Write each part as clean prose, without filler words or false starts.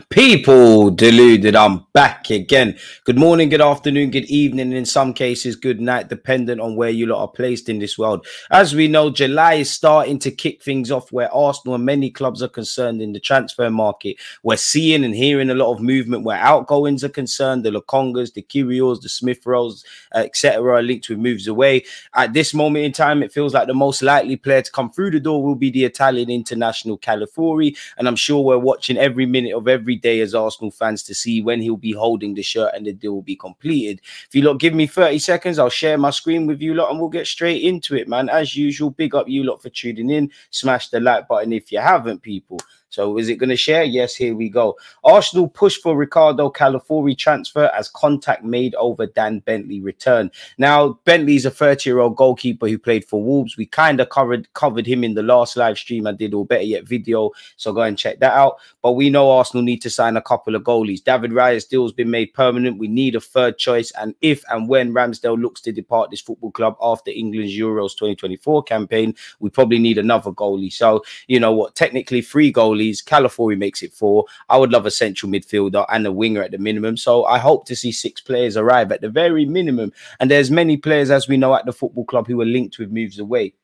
People, deluded, I'm back again. Good morning, good afternoon, good evening, and in some cases, good night, dependent on where you lot are placed in this world. As we know, July is starting to kick things off where Arsenal and many clubs are concerned in the transfer market. We're seeing and hearing a lot of movement where outgoings are concerned. The Lokongas, the Kyrgios, the Smith Rowes, etc. are linked with moves away. At this moment in time, it feels like the most likely player to come through the door will be the Italian international Calafiori, and I'm sure we're watching every minute of every day as Arsenal fans to see when he'll be holding the shirt and the deal will be completed. If you lot give me 30 seconds, I'll share my screen with you lot and we'll get straight into it, man. As usual, big up you lot for tuning in. Smash the like button if you haven't, people. So is it going to share? Yes, here we go. Arsenal push for Ricardo Calafiori transfer as contact made over Dan Bentley return. Now, Bentley's a 30-year-old goalkeeper who played for Wolves. We kind of covered him in the last live stream I did, or better yet, video. So go and check that out. But we know Arsenal need to sign a couple of goalies. David Raya's deal has been made permanent. We need a third choice. And if and when Ramsdale looks to depart this football club after England's Euros 2024 campaign, we probably need another goalie. So, you know what, technically 3 goalies. Calafiori makes it 4. I would love a central midfielder and a winger at the minimum. So I hope to see 6 players arrive at the very minimum. And there's many players, as we know, at the football club who are linked with moves away.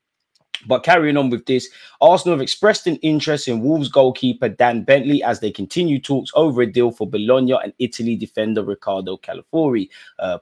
But carrying on with this, Arsenal have expressed an interest in Wolves goalkeeper Dan Bentley as they continue talks over a deal for Bologna and Italy defender Ricardo Calafiori.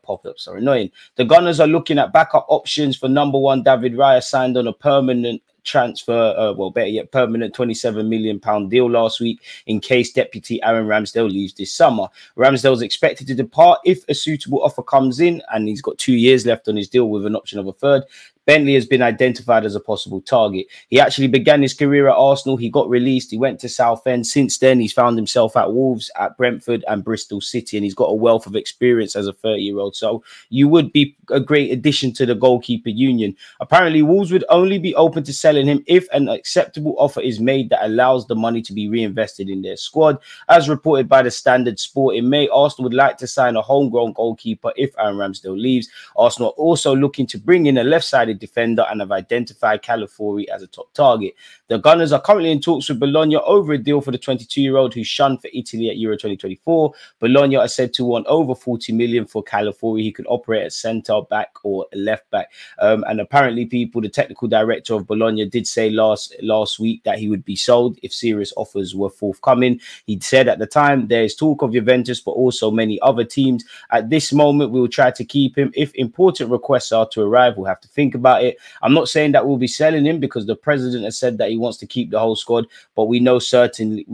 Pop-ups are annoying. The Gunners are looking at backup options for number 1 David Raya, signed on a permanent transfer, well, better yet, permanent £27 million deal last week in case deputy Aaron Ramsdale leaves this summer. Ramsdale's expected to depart if a suitable offer comes in, and he's got 2 years left on his deal with an option of a third. Bentley has been identified as a possible target. He actually began his career at Arsenal. He got released. He went to Southend. Since then, he's found himself at Wolves, at Brentford and Bristol City, and he's got a wealth of experience as a 30-year-old. So you would be a great addition to the goalkeeper union. Apparently, Wolves would only be open to selling him if an acceptable offer is made that allows the money to be reinvested in their squad. As reported by the Standard Sport in May, Arsenal would like to sign a homegrown goalkeeper if Aaron Ramsdale leaves. Arsenal are also looking to bring in a left-sided defender and have identified Calafiori as a top target. The Gunners are currently in talks with Bologna over a deal for the 22-year-old who shunned for Italy at Euro 2024. Bologna are said to want over 40 million for Calafiori. He could operate as centre back or left back. And apparently, people, the technical director of Bologna did say last week that he would be sold if serious offers were forthcoming. He said at the time there is talk of Juventus, but also many other teams. At this moment, we will try to keep him. If important requests are to arrive, we'll have to think about it. I'm not saying that we'll be selling him because the president has said that he wants to keep the whole squad, but we will certainly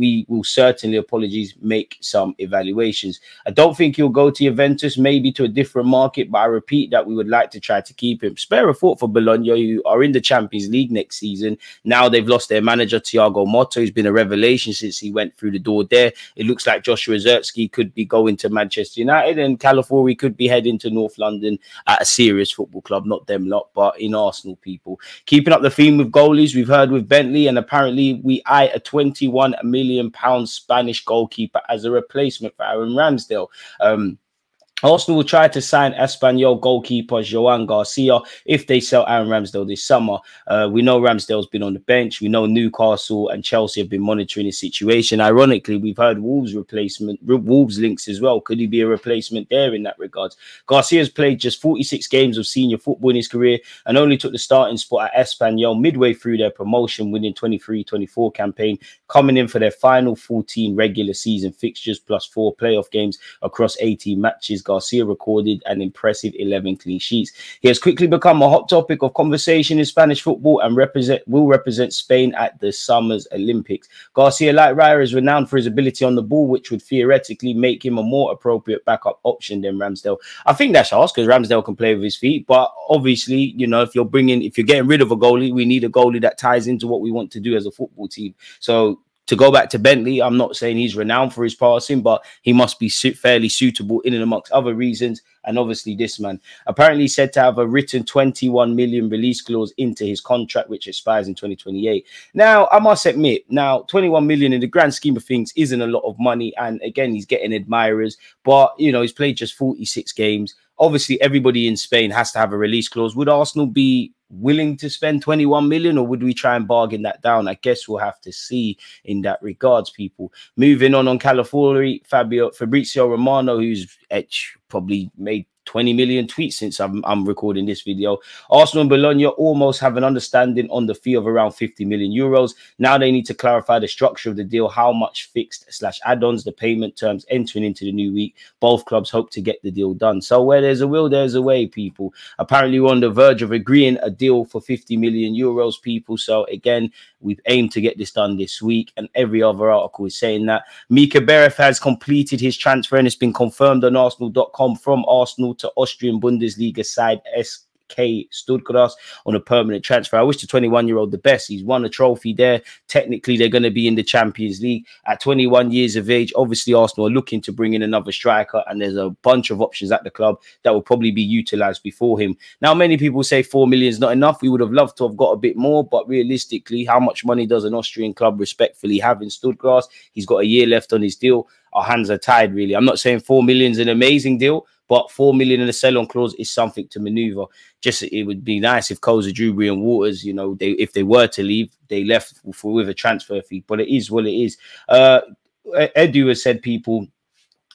make some evaluations. I don't think he'll go to Juventus, maybe to a different market, but I repeat that we would like to try to keep him. Spare a thought for Bologna, who are in the Champions League next season. Now they've lost their manager Thiago Motta, who's been a revelation since he went through the door there. It looks like Joshua Zirkzee could be going to Manchester United, and Calafiori could be heading to North London at a serious football club, not them lot, but in Arsenal, people. Keeping up the theme with goalies, we've heard with Bentley, and apparently we eye a £21 million Spanish goalkeeper as a replacement for Aaron Ramsdale. Arsenal will try to sign Espanyol goalkeeper Joan Garcia if they sell Aaron Ramsdale this summer. We know Ramsdale's been on the bench. We know Newcastle and Chelsea have been monitoring his situation. Ironically, we've heard Wolves links as well. Could he be a replacement there in that regards? Garcia's played just 46 games of senior football in his career and only took the starting spot at Espanyol midway through their promotion, winning 23-24 campaign, coming in for their final 14 regular season fixtures plus 4 playoff games across 18 matches. Garcia recorded an impressive 11 clean sheets. He has quickly become a hot topic of conversation in Spanish football and will represent Spain at the summer's Olympics. Garcia, like Raya, is renowned for his ability on the ball, which would theoretically make him a more appropriate backup option than Ramsdale. I think that's harsh because Ramsdale can play with his feet, but obviously, you know, if you're getting rid of a goalie, we need a goalie that ties into what we want to do as a football team. So to go back to Bentley, I'm not saying he's renowned for his passing, but he must be fairly suitable in and amongst other reasons. And obviously this man apparently said to have a written 21 million release clause into his contract, which expires in 2028. Now, I must admit, 21 million in the grand scheme of things isn't a lot of money. And again, he's getting admirers, but, you know, he's played just 46 games. Obviously, everybody in Spain has to have a release clause. Would Arsenal be willing to spend 21 million, or would we try and bargain that down? I guess we'll have to see in that regards, people. Moving on Calafiori, Fabrizio Romano, who's probably made 20 million tweets since I'm recording this video. Arsenal and Bologna almost have an understanding on the fee of around 50 million euros. Now they need to clarify the structure of the deal, how much fixed / add-ons, the payment terms entering into the new week. Both clubs hope to get the deal done. So where there's a will, there's a way, people. Apparently we're on the verge of agreeing a deal for 50 million euros, people. So again, we've aimed to get this done this week, and every other article is saying that. Mika Beref has completed his transfer, and it's been confirmed on Arsenal.com from Arsenal to Austrian Bundesliga side SK Stuttgart on a permanent transfer. I wish the 21-year-old the best. He's won a trophy there. Technically, they're going to be in the Champions League at 21 years of age. Obviously, Arsenal are looking to bring in another striker, and there's a bunch of options at the club that will probably be utilised before him. Now, many people say 4 million is not enough. We would have loved to have got a bit more, but realistically, how much money does an Austrian club respectfully have in Stuttgart? He's got a year left on his deal. Our hands are tied, really. I'm not saying 4 million is an amazing deal, but 4 million in a sell-on clause is something to maneuver. Just it would be nice if Koza, Drewbury and Waters, you know, if they were to leave, they left with a transfer fee. But it is what it is. Edu has said, people,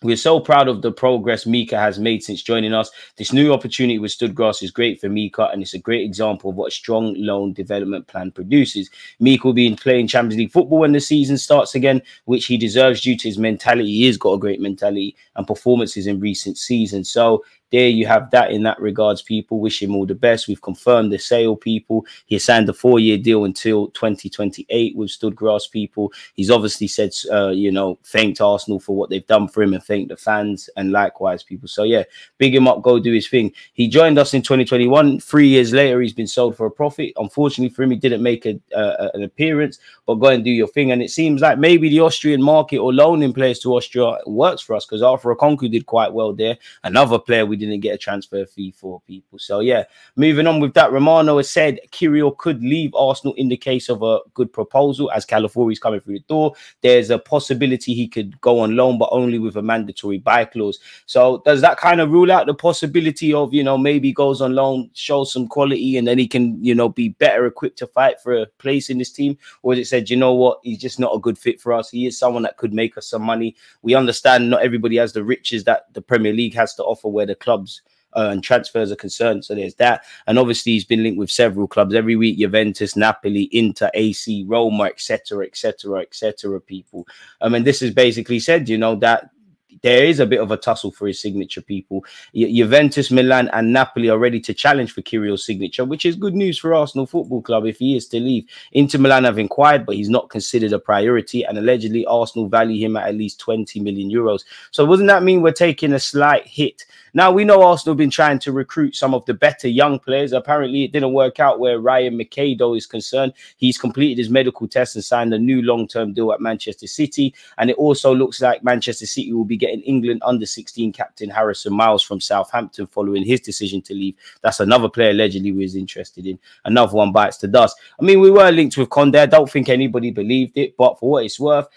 we're so proud of the progress Mika has made since joining us. This new opportunity with Stuttgart is great for Mika, and it's a great example of what a strong loan development plan produces. Mika will be playing Champions League football when the season starts again, which he deserves due to his mentality. He has got a great mentality and performances in recent seasons. So there you have that in that regards, people. Wish him all the best. We've confirmed the sale, people. He has signed a 4-year deal until 2028 with Stuttgart, people. He's obviously said, you know, thanked Arsenal for what they've done for him and thanked the fans and likewise, people. So, yeah, big him up, go do his thing. He joined us in 2021. 3 years later, he's been sold for a profit. Unfortunately for him, he didn't make an appearance, but go and do your thing. And it seems like maybe the Austrian market or loaning players to Austria works for us, because Arthur Okonkwo did quite well there. Another player we didn't get a transfer fee for, people. So yeah, moving on with that, Romano has said Kirill could leave Arsenal in the case of a good proposal, as Calafiori is coming through the door. There's a possibility he could go on loan, but only with a mandatory buy clause. So does that kind of rule out the possibility of, you know, maybe goes on loan, shows some quality, and then he can, you know, be better equipped to fight for a place in this team? Or has it said, you know what, he's just not a good fit for us? He is someone that could make us some money. We understand not everybody has the riches that the Premier League has to offer where the clubs and transfers are concerned. So there's that. And obviously he's been linked with several clubs every week: Juventus, Napoli, Inter, AC, Roma, etc., etc., etc., people. And this is basically said, you know, that there is a bit of a tussle for his signature, people. Juventus, Milan and Napoli are ready to challenge for Kirill's signature, which is good news for Arsenal Football Club if he is to leave. Inter Milan have inquired, but he's not considered a priority, and allegedly Arsenal value him at least 20 million euros. So doesn't that mean we're taking a slight hit? Now, we know Arsenal have been trying to recruit some of the better young players. Apparently, it didn't work out where Ryan Mikado is concerned. He's completed his medical test and signed a new long-term deal at Manchester City. And it also looks like Manchester City will be getting England under-16 captain Harrison Miles from Southampton following his decision to leave. That's another player allegedly we was interested in. Another one bites the dust. I mean, we were linked with Conde. I don't think anybody believed it, but for what it's worth,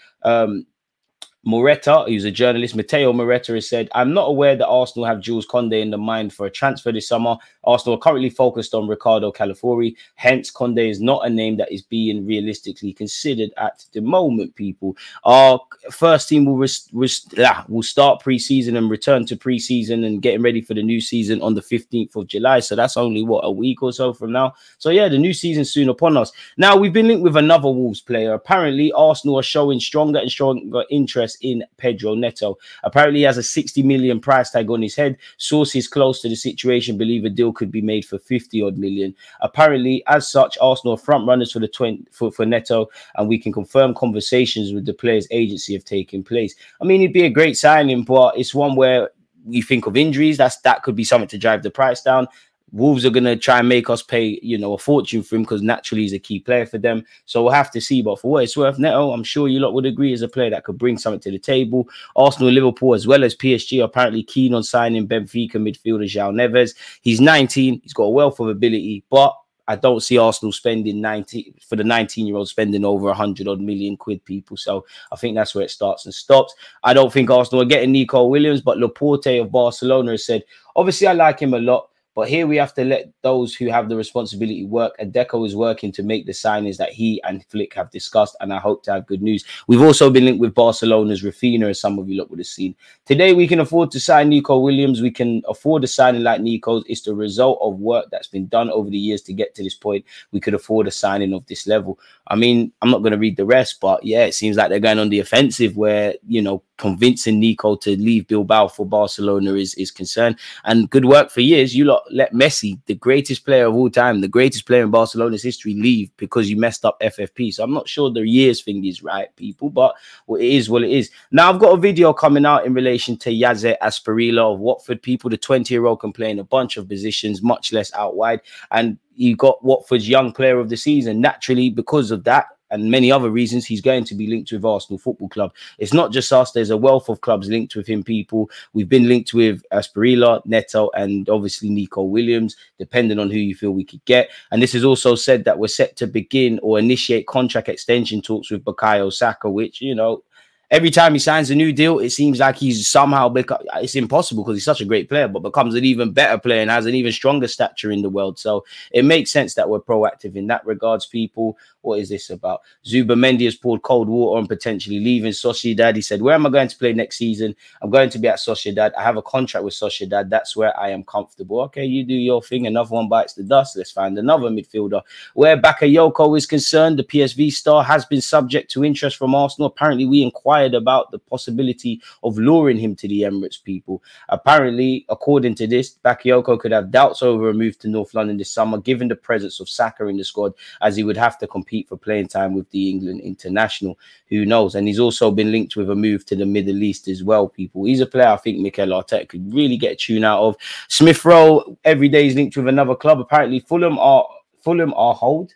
Moretta, who's a journalist, Matteo Moretta, has said, I'm not aware that Arsenal have Jules Koundé in the mind for a transfer this summer. Arsenal are currently focused on Ricardo Calafiori. Hence, Koundé is not a name that is being realistically considered at the moment, people. Our first team will start pre-season and return to pre-season and getting ready for the new season on the 15th of July. So that's only, what, a week or so from now? So, yeah, the new season's soon upon us. Now, we've been linked with another Wolves player. Apparently, Arsenal are showing stronger and stronger interest in Pedro Neto. Apparently, he has a 60 million price tag on his head. Sources close to the situation believe a deal could be made for 50-odd million. Apparently, as such, Arsenal are front runners for the for Neto, and we can confirm conversations with the players' agency have taken place. I mean, it'd be a great signing, but it's one where you think of injuries. That could be something to drive the price down. Wolves are going to try and make us pay, you know, a fortune for him because naturally he's a key player for them. So we'll have to see. But for what it's worth, Neto, I'm sure you lot would agree, is a player that could bring something to the table. Arsenal and Liverpool, as well as PSG, are apparently keen on signing Benfica midfielder João Neves. He's 19. He's got a wealth of ability, but I don't see Arsenal spending 19-year-old spending over 100 odd million quid, people. So I think that's where it starts and stops. I don't think Arsenal are getting Nico Williams, but Laporte of Barcelona has said, obviously I like him a lot, but here we have to let those who have the responsibility work. And Deco is working to make the signings that he and Flick have discussed, and I hope to have good news. We've also been linked with Barcelona's Rafinha, as some of you lot would have seen. Today, we can afford to sign Nico Williams. We can afford a signing like Nico's. It's the result of work that's been done over the years to get to this point. We could afford a signing of this level. I mean, I'm not going to read the rest, but yeah, it seems like they're going on the offensive where, you know, convincing Nico to leave Bilbao for Barcelona is concerned. And good work for years. You lot let Messi, the greatest player of all time, the greatest player in Barcelona's history, leave because you messed up FFP. So I'm not sure the years thing is right, people, but well, it is what it is. Now, I've got a video coming out in relation to Yaze Asperilla of Watford, people. The 20-year-old can play in a bunch of positions, much less out wide. And you got Watford's young player of the season. Naturally, because of that, and many other reasons, he's going to be linked with Arsenal Football Club. It's not just us. There's a wealth of clubs linked with him, people. We've been linked with Asperilla, Neto, and obviously Nico Williams, depending on who you feel we could get. And this is also said that we're set to begin or initiate contract extension talks with Bukayo Saka, which, you know, every time he signs a new deal, it seems like he's somehow become, it's impossible because he's such a great player, but becomes an even better player and has an even stronger stature in the world. So it makes sense that we're proactive in that regards, people. What is this about? Zubimendi has poured cold water on potentially leaving Sociedad. He said, where am I going to play next season? I'm going to be at Sociedad. I have a contract with Sociedad. That's where I am comfortable. Okay, you do your thing. Another one bites the dust. Let's find another midfielder. Where Bakayoko is concerned, the PSV star has been subject to interest from Arsenal. Apparently, we inquired about the possibility of luring him to the Emirates, people. Apparently, according to this, Bakayoko could have doubts over a move to North London this summer, given the presence of Saka in the squad, as he would have to compete for playing time with the England international. Who knows? And he's also been linked with a move to the Middle East as well, people. He's a player I think Mikel Arteta could really get a tune out of. Smith Rowe every day is linked with another club. Apparently, Fulham are hold.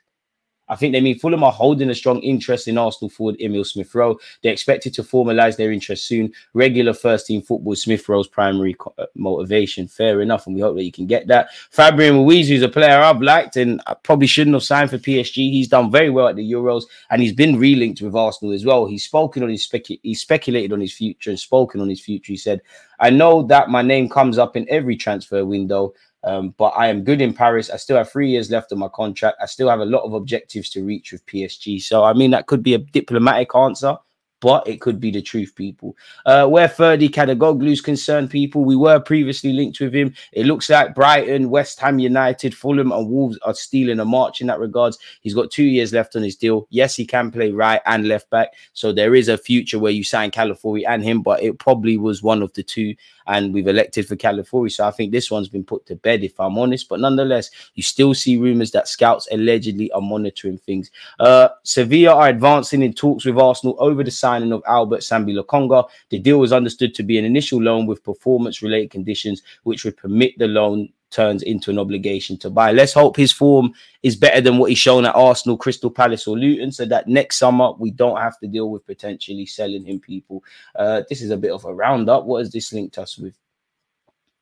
I think they mean Fulham are holding a strong interest in Arsenal forward Emil Smith Rowe. They're expected to formalise their interest soon. Regular first-team football is Smith Rowe's primary motivation. Fair enough, and we hope that you can get that. Fabian Ruiz, who's a player I've liked and I probably shouldn't have signed for PSG. He's done very well at the Euros, and he's been relinked with Arsenal as well. He's spoken on his he's speculated on his future and spoken on his future. He said, "I know that my name comes up in every transfer window. But I am good in Paris. I still have 3 years left on my contract. I still have a lot of objectives to reach with PSG." So, I mean, that could be a diplomatic answer, but it could be the truth, people. Where Ferdy Kadagoglu is concerned, people, we were previously linked with him. It looks like Brighton, West Ham United, Fulham and Wolves are stealing a march in that regards. He's got 2 years left on his deal. Yes, he can play right and left back. So there is a future where you sign Calafiori and him, but it probably was one of the two. And we've elected for Calafiori. So I think this one's been put to bed, if I'm honest. But nonetheless, you still see rumours that scouts allegedly are monitoring things. Sevilla are advancing in talks with Arsenal over the signing of Albert Sambi-Lokonga. The deal was understood to be an initial loan with performance-related conditions, which would permit the loan turns into an obligation to buy. Let's hope his form is better than what he's shown at Arsenal, Crystal Palace or Luton, so that next summer we don't have to deal with potentially selling him, people. This is a bit of a roundup. What has this linked us with?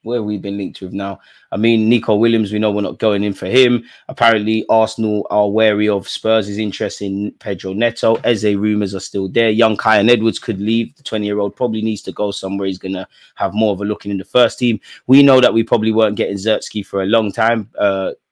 Where we've been linked with now? I mean, Nico Williams, we know we're not going in for him. Apparently, Arsenal are wary of Spurs' interest in Pedro Neto. Eze rumours are still there. Young Kyan Edwards could leave. The 20-year-old probably needs to go somewhere. He's going to have more of a look in the first team. We know that we probably weren't getting Zertsky for a long time.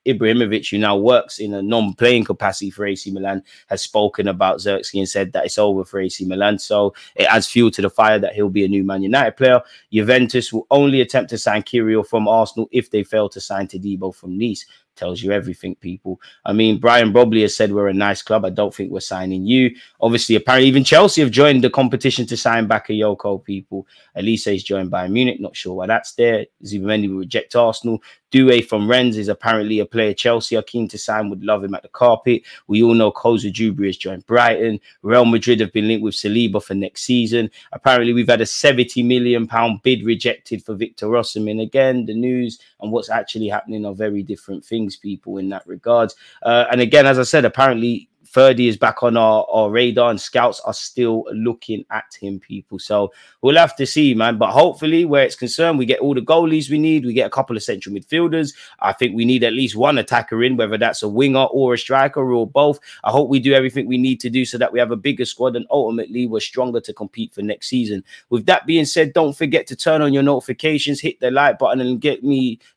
Ibrahimovic, who now works in a non-playing capacity for AC Milan, has spoken about Zertsky and said that it's over for AC Milan. So it adds fuel to the fire that he'll be a new Man United player. Juventus will only attempt to sign Kirill from Arsenal if they fail to sign Todibo from Nice. Tells you everything, people. I mean, Brian Brobley has said we're a nice club. I don't think we're signing you. Obviously, apparently, even Chelsea have joined the competition to sign Bakayoko, people. Elise is joined by Munich. Not sure why that's there. Zubimendi will reject Arsenal. Doué from Rennes is apparently a player Chelsea are keen to sign, would love him at the carpet. We all know Koza Jubri has joined Brighton. Real Madrid have been linked with Saliba for next season. Apparently, we've had a £70 million bid rejected for Victor Osimhen. Again, the news and what's actually happening are very different things, people, in that regards. And again, as I said, apparently 30 is back on our radar, and scouts are still looking at him, people. So we'll have to see, man. But hopefully, where it's concerned, we get all the goalies we need. We get a couple of central midfielders. I think we need at least one attacker in, whether that's a winger or a striker or both. I hope we do everything we need to do so that we have a bigger squad, and ultimately we're stronger to compete for next season. With that being said, don't forget to turn on your notifications, hit the like button, and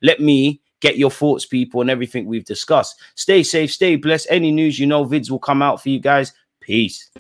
let me get your thoughts, people, on everything we've discussed. Stay safe, stay blessed. Any news, you know, vids will come out for you guys. Peace.